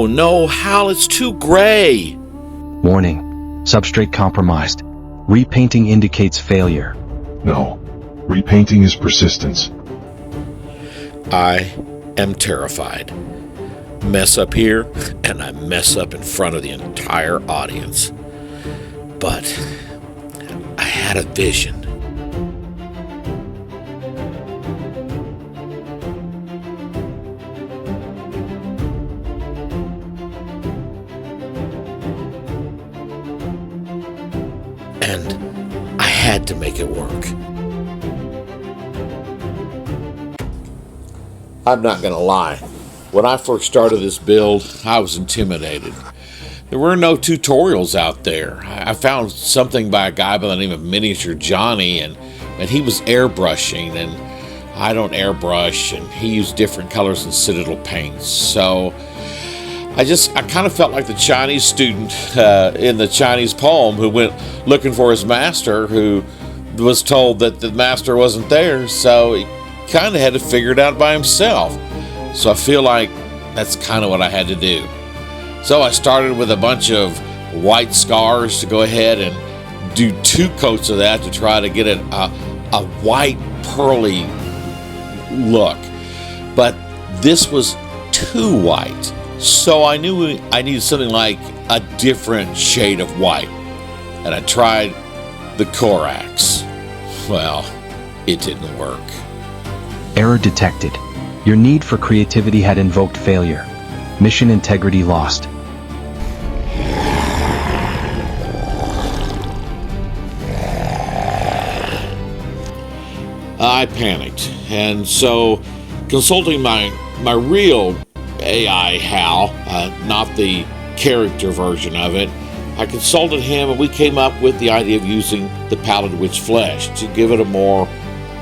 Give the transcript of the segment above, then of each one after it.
no, Hal, it's too gray. Warning. Substrate compromised. Repainting indicates failure. No. Repainting is persistence. I am terrified. Mess up here, and I mess up in front of the entire audience. But I had a vision. And I had to make it work. I'm not going to lie. When I first started this build, I was intimidated. There were no tutorials out there. I found something by a guy by the name of Miniature Johnny, and he was airbrushing, and I don't airbrush, and he used different colors and citadel paints. So I kind of felt like the Chinese student in the Chinese poem who went looking for his master, who was told that the master wasn't there, so he kind of had to figure it out by himself. So I feel like that's kind of what I had to do. So I started with a bunch of white scars to go ahead and do 2 coats of that to try to get a white pearly look. But this was too white. So I knew I needed something like a different shade of white. And I tried the Corax. Well, it didn't work. Error detected. Your need for creativity had invoked failure. Mission integrity lost. I panicked, and so consulting my real AI Hal, not the character version of it, I consulted him, and we came up with the idea of using the Pallid Witch flesh to give it a more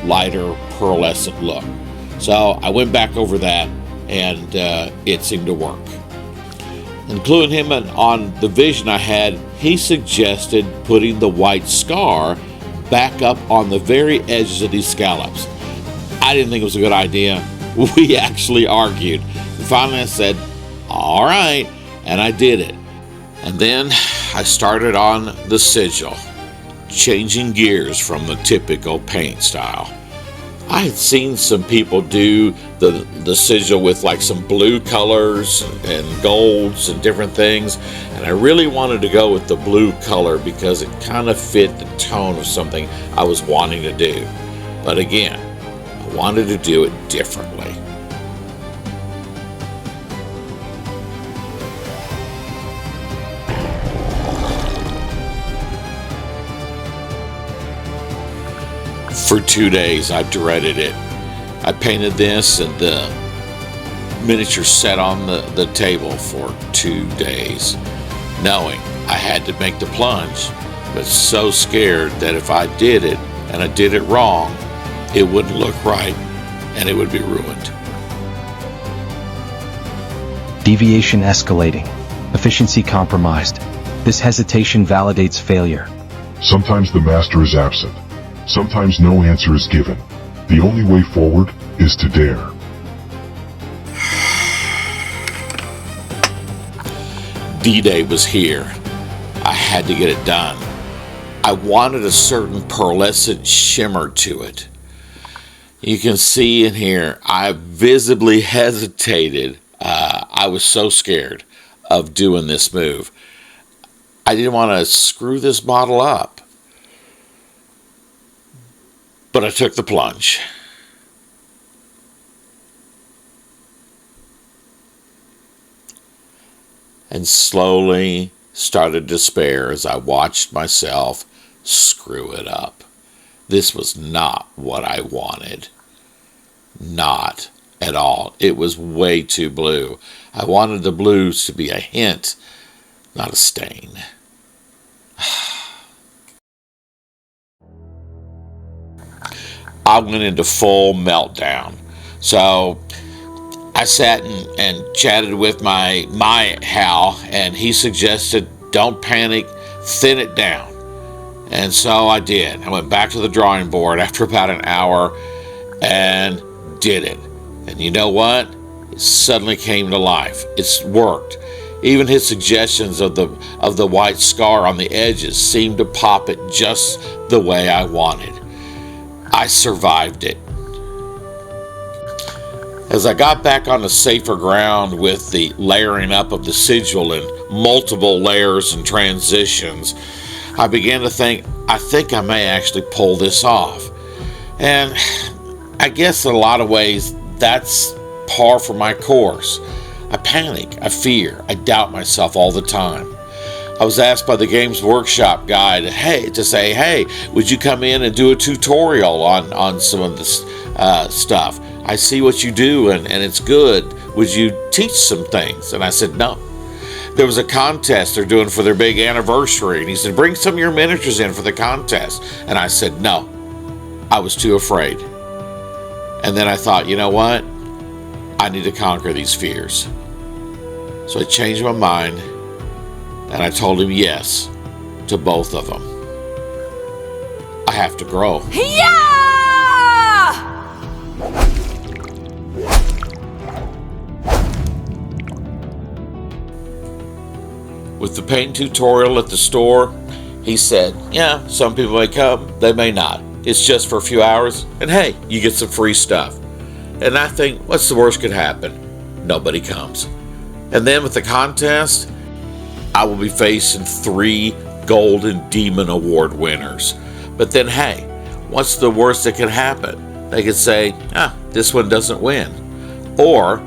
lighter, pearlescent look. So I went back over that, and it seemed to work. And cluing him on the vision I had, he suggested putting the white scar back up on the very edges of these scallops. I didn't think it was a good idea. We actually argued. And finally I said, all right, and I did it. And then I started on the sigil, changing gears from the typical paint style. I had seen some people do the sigil with like some blue colors and golds and different things, and I really wanted to go with the blue color because it kind of fit the tone of something I was wanting to do. But again, I wanted to do it differently. For 2 days, I dreaded it. I painted this and the miniature set on the table for 2 days, knowing I had to make the plunge, but so scared that if I did it and I did it wrong, it wouldn't look right and it would be ruined. Deviation escalating. Efficiency compromised. This hesitation validates failure. Sometimes the master is absent. Sometimes no answer is given. The only way forward is to dare. D-Day was here. I had to get it done. I wanted a certain pearlescent shimmer to it. You can see in here, I visibly hesitated. I was so scared of doing this move. I didn't want to screw this model up. But I took the plunge. And slowly started to despair as I watched myself screw it up. This was not what I wanted. Not at all. It was way too blue. I wanted the blues to be a hint, not a stain. I went into full meltdown. So I sat and chatted with my Hal, and he suggested, don't panic, thin it down. And so I did. I went back to the drawing board after about an hour and did it. And you know what? It suddenly came to life. It's worked. Even his suggestions of the white scar on the edges seemed to pop it just the way I wanted. I survived it. As I got back on the safer ground with the layering up of the sigil in multiple layers and transitions, I began to think, I think I may actually pull this off. And I guess in a lot of ways, that's par for my course. I panic, I fear, I doubt myself all the time. I was asked by the Games Workshop guy to say, hey, would you come in and do a tutorial on some of this stuff? I see what you do and it's good. Would you teach some things? And I said, no. There was a contest they're doing for their big anniversary. And he said, bring some of your miniatures in for the contest. And I said, no. I was too afraid. And then I thought, you know what? I need to conquer these fears. So I changed my mind and I told him yes to both of them. I have to grow. Yeah! With the paint tutorial at the store, he said, yeah, some people may come, they may not. It's just for a few hours, and hey, you get some free stuff. And I think, what's the worst could happen? Nobody comes. And then with the contest, I will be facing 3 Golden Demon Award winners. But then, hey, what's the worst that can happen? They could say, this one doesn't win. Or,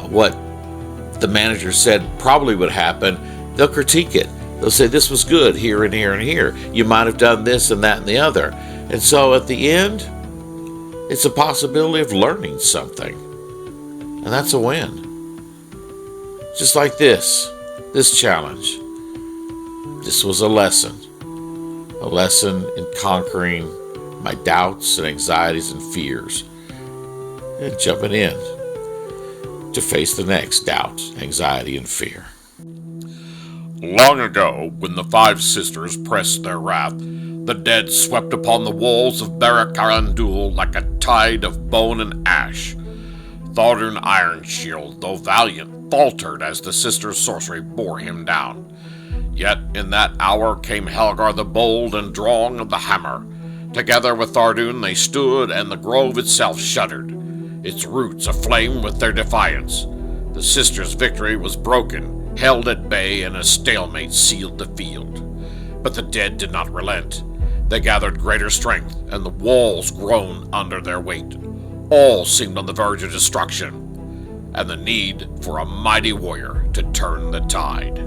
what the manager said probably would happen, they'll critique it. They'll say, this was good here and here and here. You might have done this and that and the other. And so at the end, it's a possibility of learning something. And that's a win. Just like this challenge. This was a lesson in conquering my doubts and anxieties and fears, and jumping in to face the next doubt, anxiety, and fear. Long ago, when the 5 sisters pressed their wrath, the dead swept upon the walls of Barak-Karandul like a tide of bone and ash. Thardun Ironshield, though valiant, faltered as the sisters' sorcery bore him down. Yet in that hour came Helgar the bold and Drong of the hammer. Together with Thardun they stood, and the grove itself shuddered, its roots aflame with their defiance. The sisters' victory was broken, held at bay, and a stalemate sealed the field. But the dead did not relent. They gathered greater strength, and the walls groaned under their weight. All seemed on the verge of destruction, and the need for a mighty warrior to turn the tide.